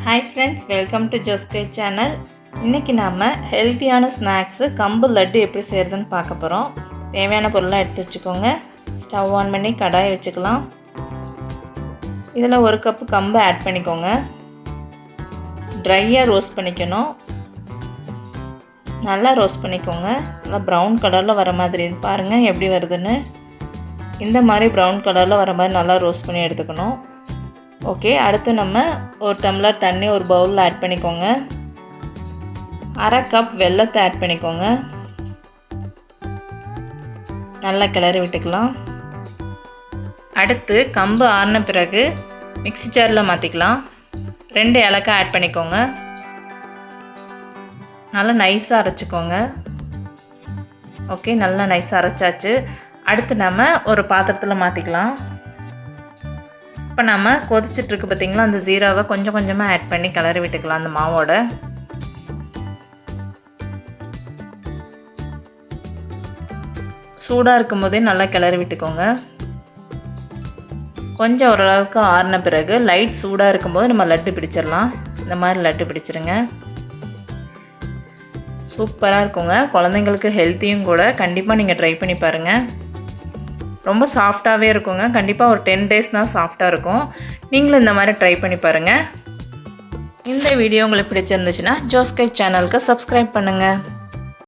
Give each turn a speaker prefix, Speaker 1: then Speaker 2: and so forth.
Speaker 1: Hi friends, welcome to Joske channel. இன்னைக்கு நாம ஹெல்தியான ஸ்நாக்ஸ் கம்பு லட்டு எப்படி செய்யறதுன்னு பார்க்க போறோம். தேவையான பொருளை எடுத்து வச்சுக்கோங்க. ஸ்டவ் ஆன் பண்ணி கடாய் வச்சுக்கலாம். இதில் 1 கப் கம்பு ஆட் பண்ணிக்கோங்க. ட்ரையாக ரோஸ்ட் பண்ணிக்கணும். நல்லா ரோஸ்ட் பண்ணிக்கோங்க. நல்லா ப்ரௌன் கலரில் வர மாதிரி பாருங்கள் எப்படி வருதுன்னு. இந்த மாதிரி ப்ரௌன் கலரில் வர மாதிரி நல்லா ரோஸ்ட் பண்ணி எடுத்துக்கணும். ஓகே, அடுத்து நம்ம 1 டம்ளர் தண்ணி ஒரு பவுலில் ஆட் பண்ணிக்கோங்க. 1/2 கப் வெல்லத்தை ஆட் பண்ணிக்கோங்க. நல்லா கிளறி விட்டுக்கலாம். அடுத்து கம்பு ஆறின பிறகு மிக்ஸி ஜாரில் மாற்றிக்கலாம். 2 ஏலக்காய் ஆட் பண்ணிக்கோங்க. நல்லா நைஸாக அரைச்சிக்கோங்க. ஓகே, நல்லா நைஸாக அரைச்சாச்சு. அடுத்து நம்ம ஒரு பாத்திரத்தில் மாற்றிக்கலாம். இப்போ நம்ம கொதிச்சிட்ருக்கு பார்த்திங்களா, அந்த ஜீராவை கொஞ்சம் கொஞ்சமாக ஆட் பண்ணி கிளறி விட்டுக்கலாம். அந்த மாவோட சூடாக இருக்கும் போதே நல்லா கிளறி விட்டுக்கோங்க. கொஞ்சம் ஓரளவுக்கு ஆறின பிறகு லைட் சூடாக இருக்கும்போது நம்ம லட்டு பிடிச்சிடலாம். இந்த மாதிரி லட்டு பிடிச்சிருங்க. சூப்பராக இருக்குங்க. குழந்தைங்களுக்கு ஹெல்த்தியும் கூட. கண்டிப்பாக நீங்கள் ட்ரை பண்ணி பாருங்கள். ரொம்ப சாஃப்டாகவே இருக்குங்க. கண்டிப்பாக ஒரு 10 days தான் சாஃப்டாக இருக்கும். நீங்களும் இந்த மாதிரி ட்ரை பண்ணி பாருங்கள். இந்த வீடியோ உங்களுக்கு பிடிச்சிருந்துச்சுன்னா ஜோஸ்கை சேனலுக்கு சப்ஸ்கிரைப் பண்ணுங்கள்.